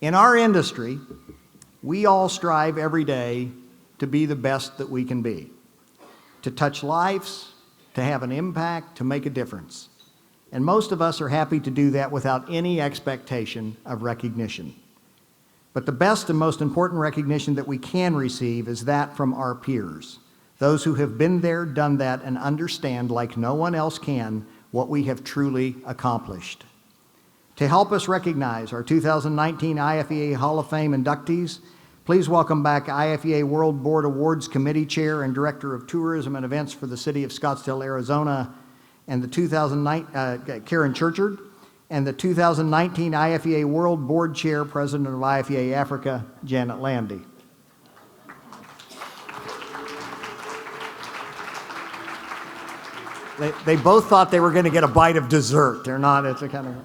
In our industry, we all strive every day to be the best that we can be, to touch lives, to have an impact, to make a difference. And most of us are happy to do that without any expectation of recognition. But the best and most important recognition that we can receive is that from our peers, those who have been there, done that, and understand like no one else can what we have truly accomplished. To help us recognize our 2019 IFEA Hall of Fame inductees, please welcome back IFEA World Board Awards Committee Chair and Director of Tourism and Events for the City of Scottsdale, Arizona, and the Karen Churchard, and the 2019 IFEA World Board Chair, President of IFEA Africa, Janet Landy. They both thought they were going to get a bite of dessert. They're not, it's a kind of...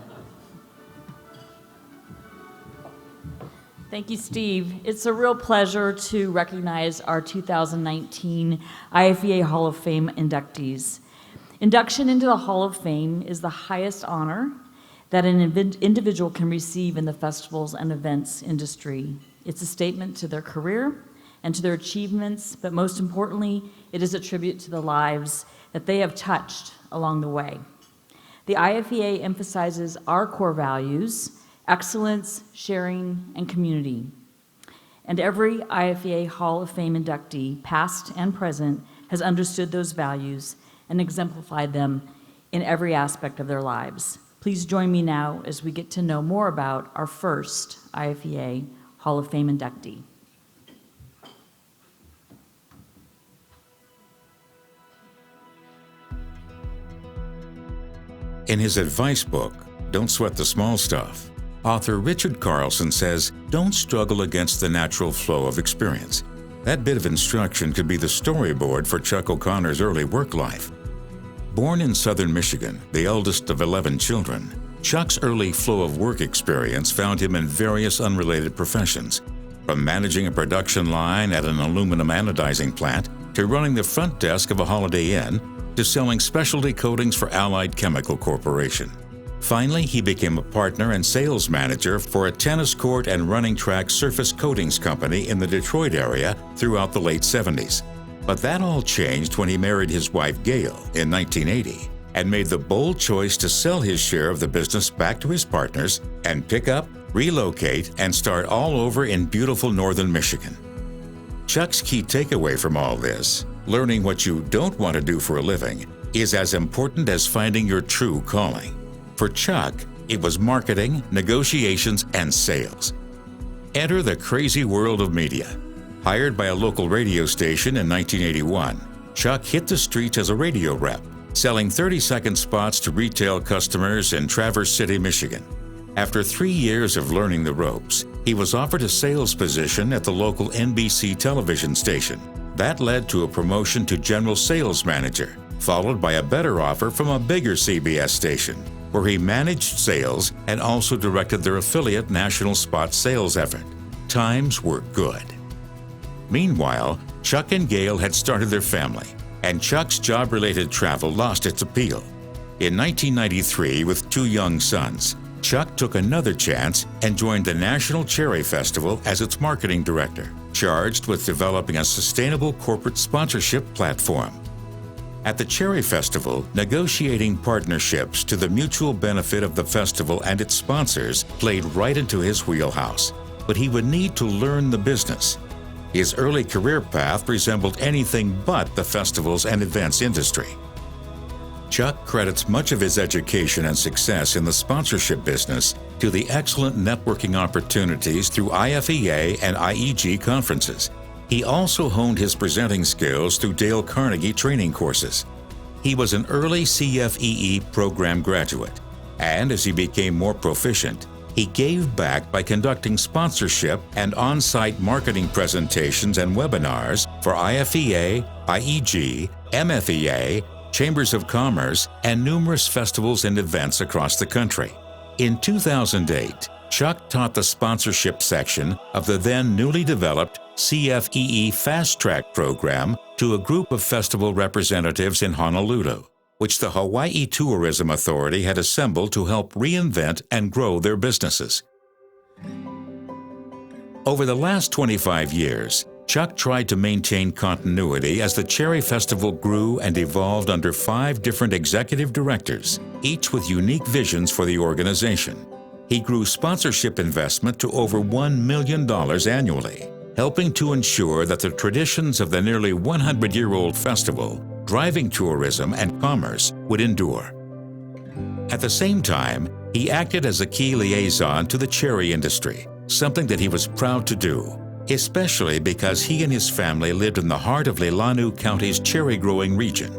Thank you, Steve. It's a real pleasure to recognize our 2019 IFEA Hall of Fame inductees. Induction into the Hall of Fame is the highest honor that an individual can receive in the festivals and events industry. It's a statement to their career and to their achievements, but most importantly, it is a tribute to the lives that they have touched along the way. The IFEA emphasizes our core values: excellence, sharing, and community. And every IFEA Hall of Fame inductee, past and present, has understood those values and exemplified them in every aspect of their lives. Please join me now as we get to know more about our first IFEA Hall of Fame inductee. In his advice book, Don't Sweat the Small Stuff, author Richard Carlson says, don't struggle against the natural flow of experience. That bit of instruction could be the storyboard for Chuck O'Connor's early work life. Born in southern Michigan, the eldest of 11 children, Chuck's early flow of work experience found him in various unrelated professions, from managing a production line at an aluminum anodizing plant to running the front desk of a Holiday Inn to selling specialty coatings for Allied Chemical Corporation. Finally, he became a partner and sales manager for a tennis court and running track surface coatings company in the Detroit area throughout the late 70s. But that all changed when he married his wife Gail in 1980 and made the bold choice to sell his share of the business back to his partners and pick up, relocate, and start all over in beautiful northern Michigan. Chuck's key takeaway from all this: learning what you don't want to do for a living is as important as finding your true calling. For Chuck, it was marketing, negotiations, and sales. Enter the crazy world of media. Hired by a local radio station in 1981, Chuck hit the streets as a radio rep, selling 30-second spots to retail customers in Traverse City, Michigan. After 3 years of learning the ropes, he was offered a sales position at the local NBC television station. That led to a promotion to general sales manager, followed by a better offer from a bigger CBS station, where he managed sales and also directed their affiliate national spot sales effort. Times were good. Meanwhile, Chuck and Gail had started their family, and Chuck's job-related travel lost its appeal. In 1993, with 2 young sons, Chuck took another chance and joined the National Cherry Festival as its marketing director, charged with developing a sustainable corporate sponsorship platform. At the Cherry Festival, negotiating partnerships to the mutual benefit of the festival and its sponsors played right into his wheelhouse, but he would need to learn the business. His early career path resembled anything but the festivals and events industry. Chuck credits much of his education and success in the sponsorship business to the excellent networking opportunities through IFEA and IEG conferences. He also honed his presenting skills through Dale Carnegie training courses. He was an early CFEE program graduate, and as he became more proficient, he gave back by conducting sponsorship and on-site marketing presentations and webinars for IFEA, IEG, MFEA, Chambers of Commerce, and numerous festivals and events across the country. In 2008, Chuck taught the sponsorship section of the then newly developed CFEE Fast Track program to a group of festival representatives in Honolulu, which the Hawaii Tourism Authority had assembled to help reinvent and grow their businesses. Over the last 25 years, Chuck tried to maintain continuity as the Cherry Festival grew and evolved under 5 different executive directors, each with unique visions for the organization. He grew sponsorship investment to over $1 million annually, helping to ensure that the traditions of the nearly 100-year-old festival, driving tourism and commerce, would endure. At the same time, he acted as a key liaison to the cherry industry, something that he was proud to do, especially because he and his family lived in the heart of Leilani County's cherry-growing region.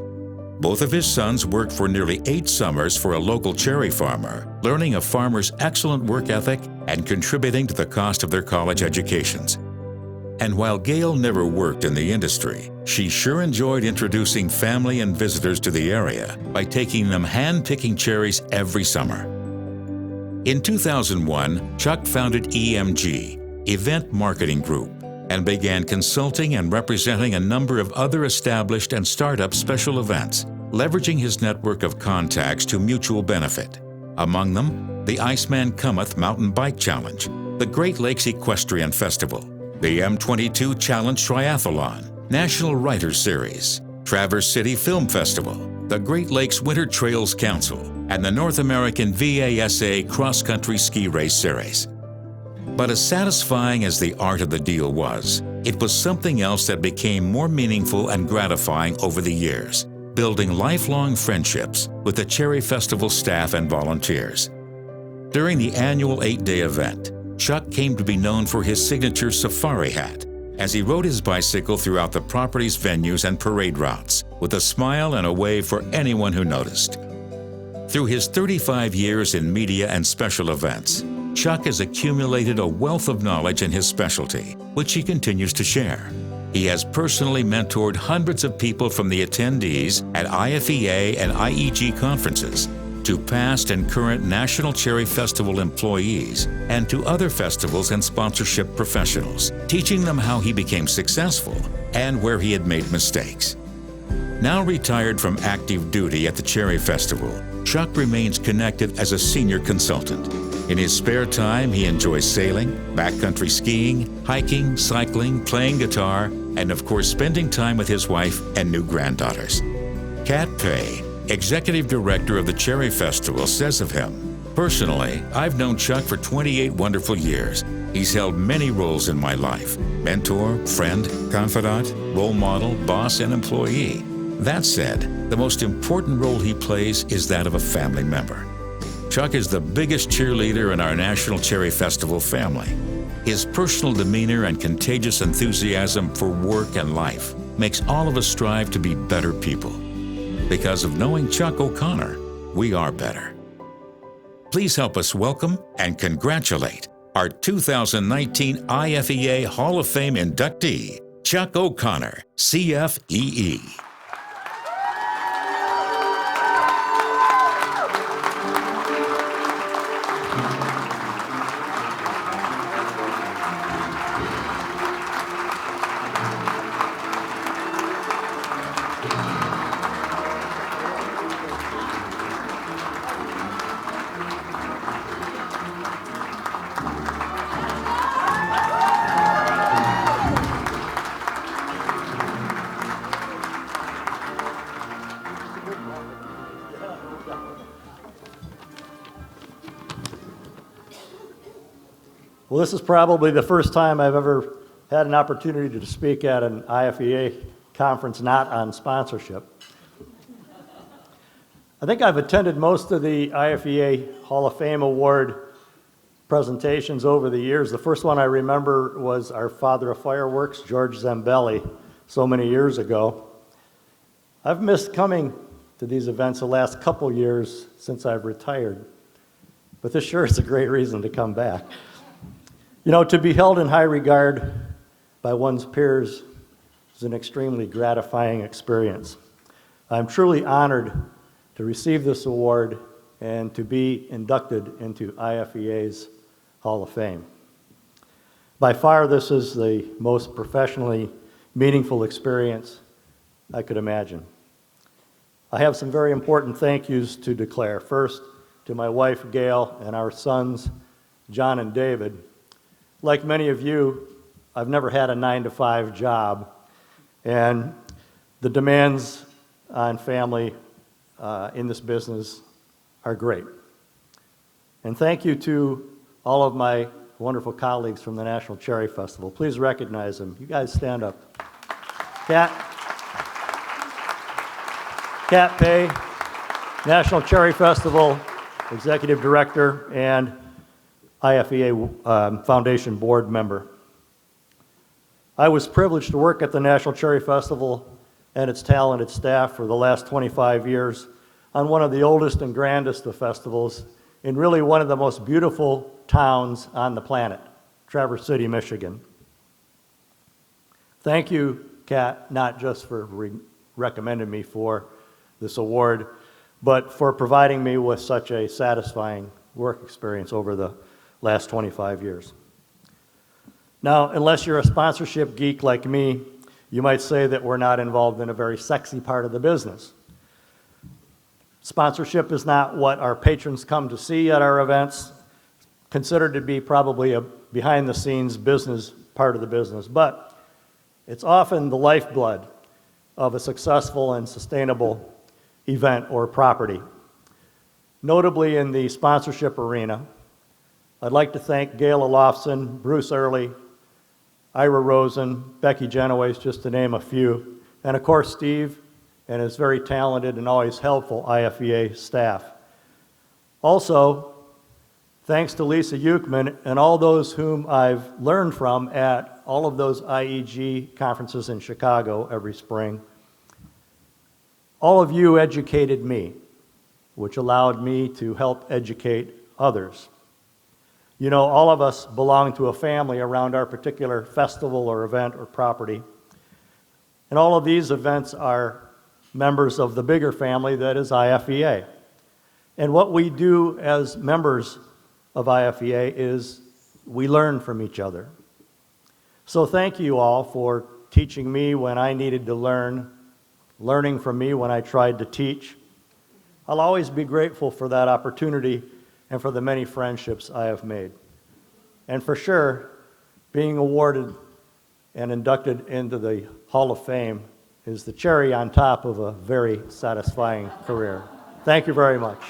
Both of his sons worked for nearly 8 summers for a local cherry farmer, learning a farmer's excellent work ethic and contributing to the cost of their college educations. And while Gail never worked in the industry, she sure enjoyed introducing family and visitors to the area by taking them hand-picking cherries every summer. In 2001, Chuck founded EMG, Event Marketing Group, and began consulting and representing a number of other established and startup special events, leveraging his network of contacts to mutual benefit. Among them, the Iceman Cometh Mountain Bike Challenge, the Great Lakes Equestrian Festival, the M22 Challenge Triathlon, National Writers Series, Traverse City Film Festival, the Great Lakes Winter Trails Council, and the North American VASA Cross Country Ski Race Series. But as satisfying as the art of the deal was, it was something else that became more meaningful and gratifying over the years, building lifelong friendships with the Cherry Festival staff and volunteers. During the annual 8-day event, Chuck came to be known for his signature safari hat, as he rode his bicycle throughout the property's venues and parade routes, with a smile and a wave for anyone who noticed. Through his 35 years in media and special events, Chuck has accumulated a wealth of knowledge in his specialty, which he continues to share. He has personally mentored hundreds of people from the attendees at IFEA and IEG conferences, to past and current National Cherry Festival employees, and to other festivals and sponsorship professionals, teaching them how he became successful and where he had made mistakes. Now retired from active duty at the Cherry Festival, Chuck remains connected as a senior consultant. In his spare time, he enjoys sailing, backcountry skiing, hiking, cycling, playing guitar, and of course, spending time with his wife and new granddaughters. Kat Pay, Executive Director of the Cherry Festival, says of him, "Personally, I've known Chuck for 28 wonderful years. He's held many roles in my life: mentor, friend, confidant, role model, boss, and employee. That said, the most important role he plays is that of a family member. Chuck is the biggest cheerleader in our National Cherry Festival family. His personal demeanor and contagious enthusiasm for work and life makes all of us strive to be better people. Because of knowing Chuck O'Connor, we are better." Please help us welcome and congratulate our 2019 IFEA Hall of Fame inductee, Chuck O'Connor, CFEE. Well, this is probably the first time I've ever had an opportunity to speak at an IFEA conference not on sponsorship. I think I've attended most of the IFEA Hall of Fame Award presentations over the years. The first one I remember was our father of fireworks, George Zambelli, so many years ago. I've missed coming to these events the last couple years since I've retired, but this sure is a great reason to come back. You know, to be held in high regard by one's peers is an extremely gratifying experience. I'm truly honored to receive this award and to be inducted into IFEA's Hall of Fame. By far, this is the most professionally meaningful experience I could imagine. I have some very important thank yous to declare. First, to my wife, Gail, and our sons, John and David. like many of you, I've never had a 9-to-5 job, and the demands on family in this business are great. And thank you to all of my wonderful colleagues from the National Cherry Festival. Please recognize them. You guys stand up. Kat Pay, National Cherry Festival Executive Director and IFEA Foundation Board member. I was privileged to work at the National Cherry Festival and its talented staff for the last 25 years on one of the oldest and grandest of festivals in really one of the most beautiful towns on the planet, Traverse City, Michigan. Thank you, Kat, not just for recommending me for this award, but for providing me with such a satisfying work experience over the last 25 years. Now, unless you're a sponsorship geek like me, you might say that we're not involved in a very sexy part of the business. Sponsorship is not what our patrons come to see at our events, considered to be probably a behind-the-scenes business part of the business, but it's often the lifeblood of a successful and sustainable event or property. Notably in the sponsorship arena, I'd like to thank Gail Olofsson, Bruce Early, Ira Rosen, Becky Genoways, just to name a few, and of course Steve and his very talented and always helpful IFEA staff. Also, thanks to Lisa Euchman and all those whom I've learned from at all of those IEG conferences in Chicago every spring. All of you educated me, which allowed me to help educate others. You know, all of us belong to a family around our particular festival or event or property. And all of these events are members of the bigger family that is IFEA. And what we do as members of IFEA is we learn from each other. So thank you all for teaching me when I needed to learn, learning from me when I tried to teach. I'll always be grateful for that opportunity and for the many friendships I have made. And for sure, being awarded and inducted into the Hall of Fame is the cherry on top of a very satisfying career. Thank you very much.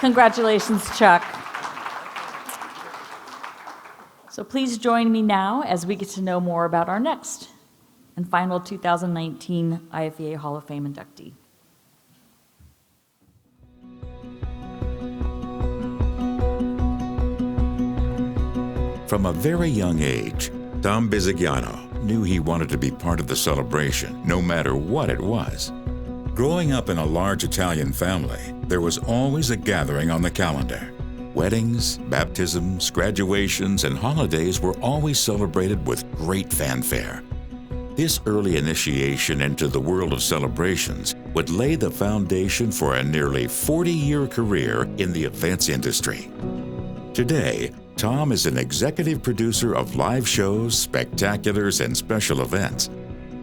Congratulations, Chuck. So please join me now as we get to know more about our next and final 2019 IFEA Hall of Fame inductee. From a very young age, Tom Bisignano knew he wanted to be part of the celebration, no matter what it was. Growing up in a large Italian family, there was always a gathering on the calendar. Weddings, baptisms, graduations, and holidays were always celebrated with great fanfare. This early initiation into the world of celebrations would lay the foundation for a nearly 40-year career in the events industry. Today, Tom is an executive producer of live shows, spectaculars, and special events.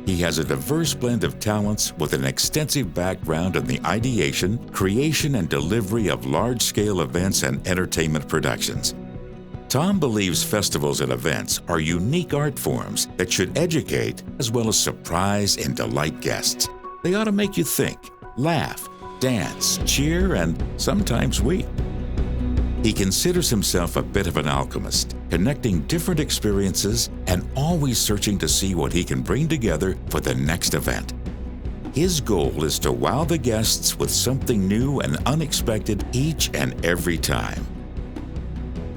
He has a diverse blend of talents with an extensive background in the ideation, creation, and delivery of large-scale events and entertainment productions. Tom believes festivals and events are unique art forms that should educate as well as surprise and delight guests. They ought to make you think, laugh, dance, cheer, and sometimes weep. He considers himself a bit of an alchemist, connecting different experiences and always searching to see what he can bring together for the next event. His goal is to wow the guests with something new and unexpected each and every time.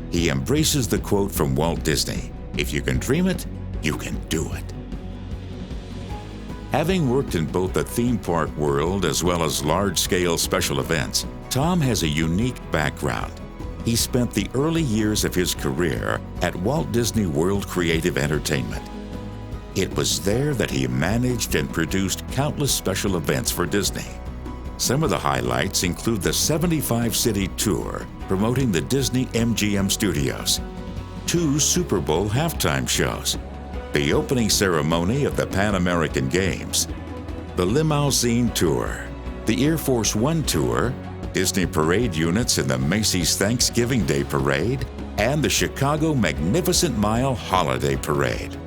He embraces the quote from Walt Disney, "If you can dream it, you can do it." Having worked in both the theme park world as well as large-scale special events, Tom has a unique background. He spent the early years of his career at Walt Disney World Creative Entertainment. It was there that he managed and produced countless special events for Disney. Some of the highlights include the 75-city tour promoting the Disney MGM studios, 2 Super Bowl halftime shows, the opening ceremony of the Pan American Games, the Limousine Tour, the Air Force One Tour, Disney parade units in the Macy's Thanksgiving Day Parade, and the Chicago Magnificent Mile Holiday Parade.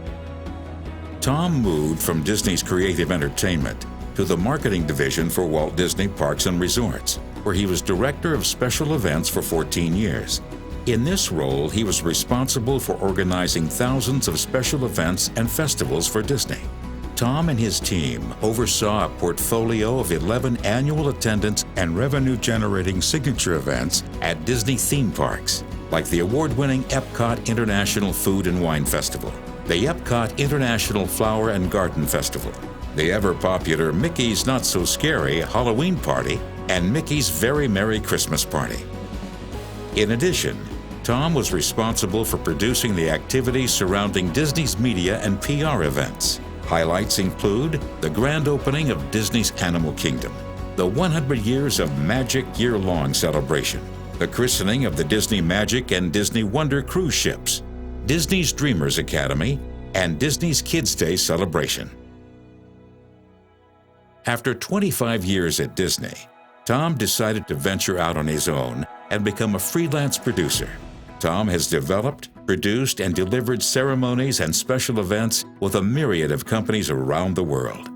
Tom moved from Disney's Creative Entertainment to the marketing division for Walt Disney Parks and Resorts, where he was director of special events for 14 years. In this role, he was responsible for organizing thousands of special events and festivals for Disney. Tom and his team oversaw a portfolio of 11 annual attendance and revenue-generating signature events at Disney theme parks, like the award-winning Epcot International Food and Wine Festival, the Epcot International Flower and Garden Festival, the ever-popular Mickey's Not So Scary Halloween Party, and Mickey's Very Merry Christmas Party. In addition, Tom was responsible for producing the activities surrounding Disney's media and PR events. Highlights include the grand opening of Disney's Animal Kingdom, the 100 Years of Magic year-long celebration, the christening of the Disney Magic and Disney Wonder cruise ships, Disney's Dreamers Academy, and Disney's Kids' Day celebration. After 25 years at Disney, Tom decided to venture out on his own and become a freelance producer. Tom has developed, produced, and delivered ceremonies and special events with a myriad of companies around the world.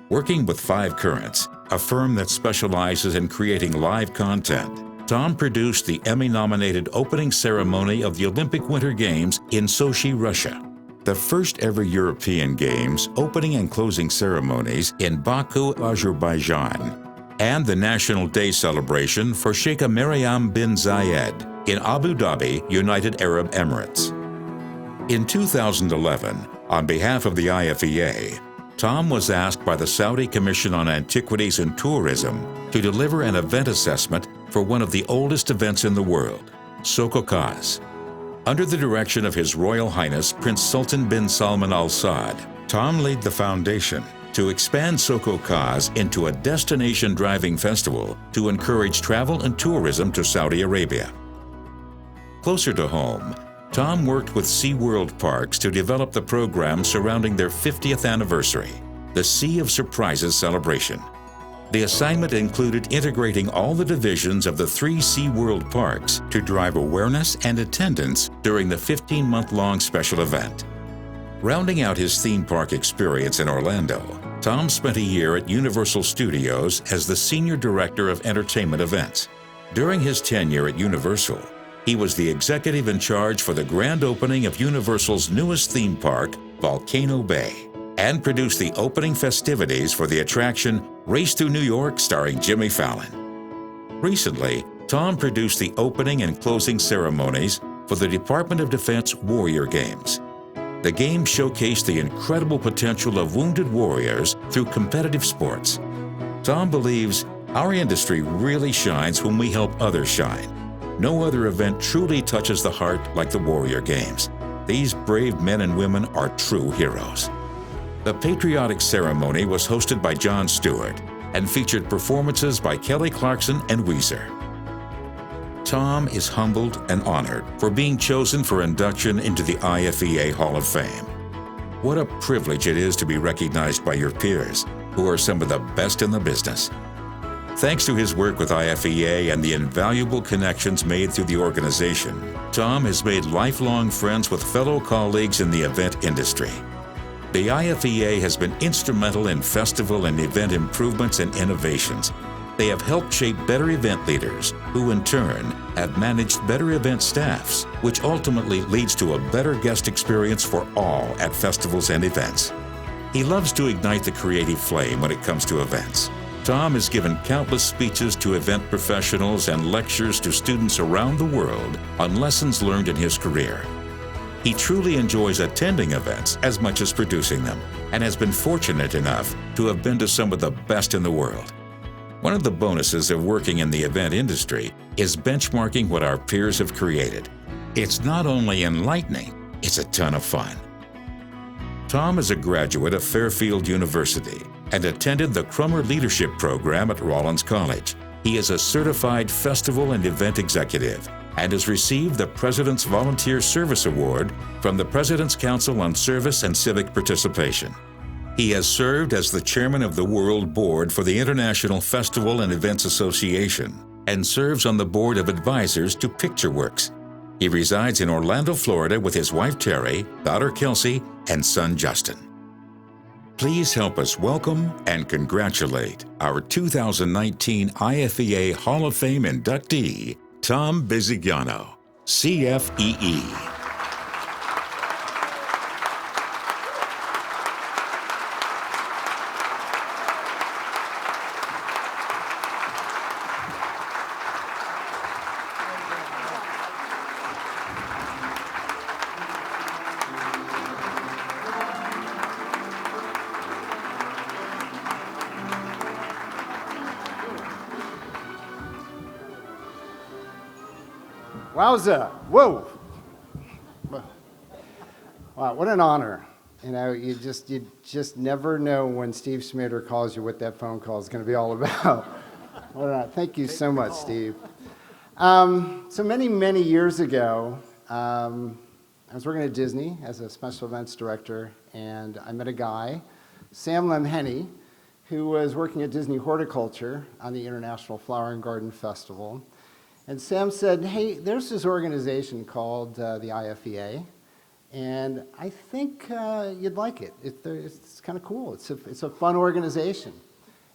Working with Five Currents, a firm that specializes in creating live content, Tom produced the Emmy-nominated opening ceremony of the Olympic Winter Games in Sochi, Russia, the first ever European Games opening and closing ceremonies in Baku, Azerbaijan, and the National Day celebration for Sheikh Maryam bin Zayed in Abu Dhabi, United Arab Emirates. In 2011, on behalf of the IFEA, Tom was asked by the Saudi Commission on Antiquities and Tourism to deliver an event assessment for one of the oldest events in the world, Sokokaz. Under the direction of His Royal Highness Prince Sultan bin Salman Al Saud, Tom laid the foundation to expand Sokokaz into a destination-driving festival to encourage travel and tourism to Saudi Arabia. Closer to home, Tom worked with SeaWorld Parks to develop the program surrounding their 50th anniversary, the Sea of Surprises celebration. The assignment included integrating all the divisions of the 3 SeaWorld parks to drive awareness and attendance during the 15-month-long special event. Rounding out his theme park experience in Orlando, Tom spent a year at Universal Studios as the Senior Director of Entertainment Events. During his tenure at Universal, he was the executive in charge for the grand opening of Universal's newest theme park, Volcano Bay, and produced the opening festivities for the attraction Race Through New York starring Jimmy Fallon. Recently, Tom produced the opening and closing ceremonies for the Department of Defense Warrior Games. The games showcased the incredible potential of wounded warriors through competitive sports. Tom believes our industry really shines when we help others shine. No other event truly touches the heart like the Warrior Games. These brave men and women are true heroes. The patriotic ceremony was hosted by Jon Stewart and featured performances by Kelly Clarkson and Weezer. Tom is humbled and honored for being chosen for induction into the IFEA Hall of Fame. What a privilege it is to be recognized by your peers, who are some of the best in the business. Thanks to his work with IFEA and the invaluable connections made through the organization, Tom has made lifelong friends with fellow colleagues in the event industry. The IFEA has been instrumental in festival and event improvements and innovations. They have helped shape better event leaders, who in turn have managed better event staffs, which ultimately leads to a better guest experience for all at festivals and events. He loves to ignite the creative flame when it comes to events. Tom has given countless speeches to event professionals and lectures to students around the world on lessons learned in his career. He truly enjoys attending events as much as producing them, and has been fortunate enough to have been to some of the best in the world. One of the bonuses of working in the event industry is benchmarking what our peers have created. It's not only enlightening, it's a ton of fun. Tom is a graduate of Fairfield University and attended the Crummer Leadership Program at Rollins College. He is a certified festival and event executive and has received the President's Volunteer Service Award from the President's Council on Service and Civic Participation. He has served as the chairman of the World Board for the International Festival and Events Association and serves on the board of advisors to Pictureworks. He resides in Orlando, Florida with his wife Terry, daughter Kelsey, and son Justin. Please help us welcome and congratulate our 2019 IFEA Hall of Fame inductee, Tom Bisignano, CFEE. Wowza, whoa. Wow, what an honor. You know, you just never know when Steve Smader calls you what that phone call is going to be all about. What an honor. Thank you so much, Steve. So many years ago, I was working at Disney as a special events director, and I met a guy, Sam Lemhenny, who was working at Disney Horticulture on the International Flower and Garden Festival. And Sam said, hey, there's this organization called the IFEA, and I think you'd like it. It's kind of cool. It's a fun organization.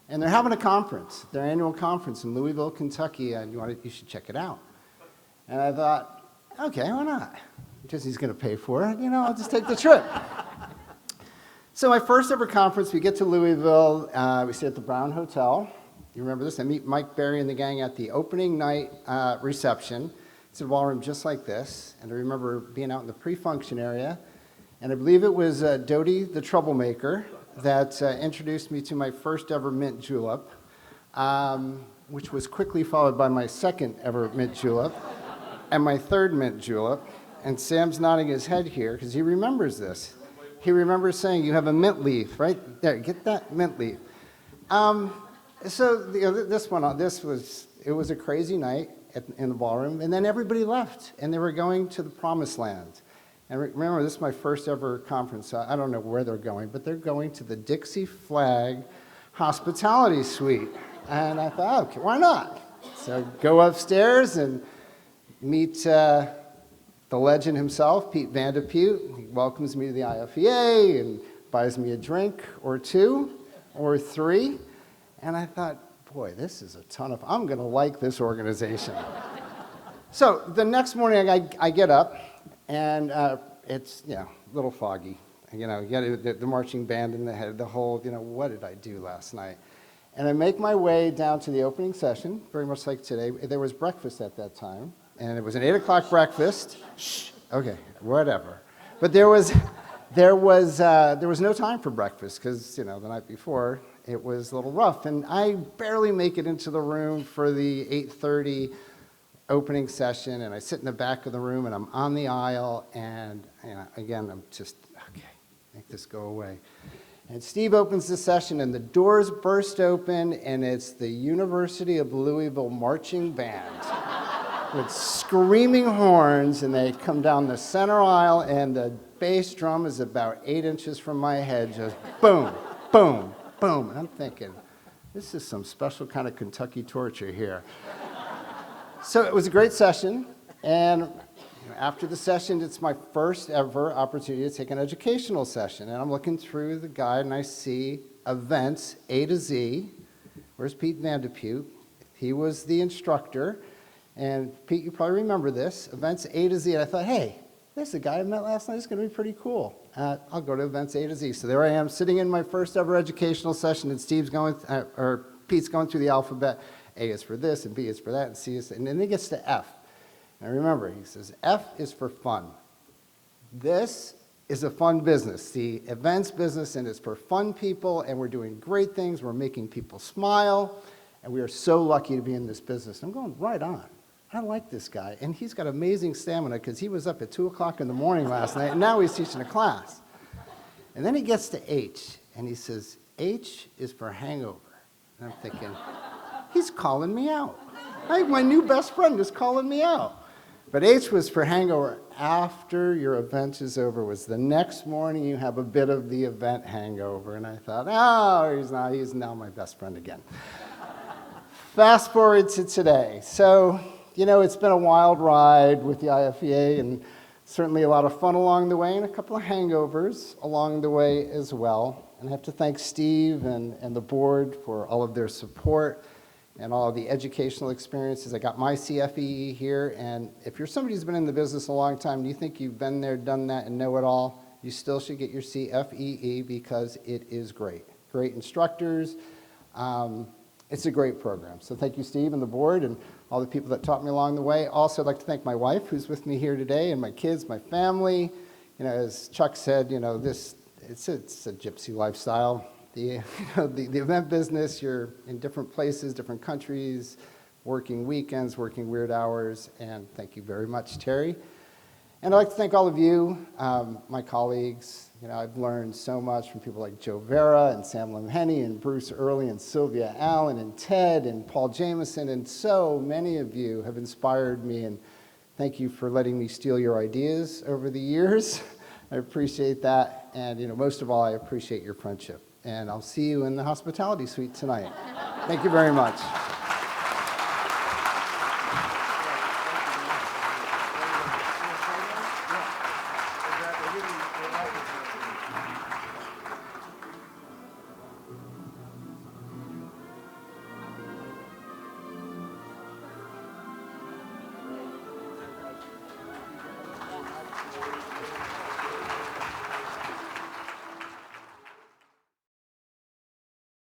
And they're having a conference, their annual conference in Louisville, Kentucky, and you should check it out. And I thought, okay, why not? Disney's going to pay for it. You know, I'll just take the trip. So my first ever conference, we get to Louisville. We stay at the Brown Hotel. You remember this? I meet Mike Berry and the gang at the opening night reception. It's a ballroom just like this. And I remember being out in the pre-function area. And I believe it was Dodie the Troublemaker that introduced me to my first ever mint julep, which was quickly followed by my second ever mint julep and my third mint julep. And Sam's nodding his head here because he remembers this. He remembers saying, you have a mint leaf, right? There, get that mint leaf. So it was a crazy night in the ballroom, and then everybody left, and they were going to the promised land. And remember, this is my first ever conference. So I don't know where they're going, but they're going to the Dixie Flag Hospitality Suite. And I thought, okay, why not? So go upstairs and meet the legend himself, Pete Vandepute. He welcomes me to the IFEA and buys me a drink or two or three. And I thought, boy, this is a ton of, I'm going to like this organization. So the next morning I get up, and it's, a little foggy. You know, you got the marching band in the head, the whole, what did I do last night? And I make my way down to the opening session, very much like today. There was breakfast at that time, and it was an 8 o'clock breakfast. Shh, okay, whatever. But there was no time for breakfast because, the night before, it was a little rough. And I barely make it into the room for the 8:30 opening session, and I sit in the back of the room, and I'm on the aisle, and again, I'm just, okay, make this go away. And Steve opens the session, and the doors burst open, and it's the University of Louisville marching band with screaming horns, and they come down the center aisle, and the bass drum is about 8 inches from my head, just boom, boom, boom. And I'm thinking, this is some special kind of Kentucky torture here. So it was a great session, and after the session, it's my first ever opportunity to take an educational session. And I'm looking through the guide, and I see events A to Z. Where's Pete Vandepute? He was the instructor. And Pete, you probably remember this, events A to Z. And I thought, hey, this is a guy I met last night. It's going to be pretty cool. I'll go to events A to Z. So there I am, sitting in my first ever educational session, and Pete's going through the alphabet. A is for this, and B is for that, and C is, and then he gets to F. And remember, he says, F is for fun. This is a fun business, the events business, and it's for fun people, and we're doing great things. We're making people smile, and we are so lucky to be in this business. I'm going, right on. I like this guy, and he's got amazing stamina because he was up at 2 o'clock in the morning last night, and now he's teaching a class. And then he gets to H, and he says, H is for hangover. And I'm thinking, he's calling me out. Like, my new best friend is calling me out. But H was for hangover after your event is over. Was the next morning you have a bit of the event hangover. And I thought, oh, he's not. He's now my best friend again. Fast forward to today. So, you know, it's been a wild ride with the IFEA, and certainly a lot of fun along the way, and a couple of hangovers along the way as well. And I have to thank Steve and the board for all of their support and all of the educational experiences. I got my CFEE here, and if you're somebody who's been in the business a long time, and you think you've been there, done that, and know it all, you still should get your CFEE because it is great. Great instructors. It's a great program. So thank you, Steve, and the board, and all the people that taught me along the way. Also, I'd like to thank my wife, who's with me here today, and my kids, my family. You know, as Chuck said, you know, it's a gypsy lifestyle. The event business, you're in different places, different countries, working weekends, working weird hours, and thank you very much, Terry. And I'd like to thank all of you, my colleagues. You know, I've learned so much from people like Joe Vera and Sam Lemhenny and Bruce Early and Sylvia Allen and Ted and Paul Jameson, and so many of you have inspired me, and thank you for letting me steal your ideas over the years. I appreciate that, and you know, most of all, I appreciate your friendship. And I'll see you in the hospitality suite tonight. Thank you very much.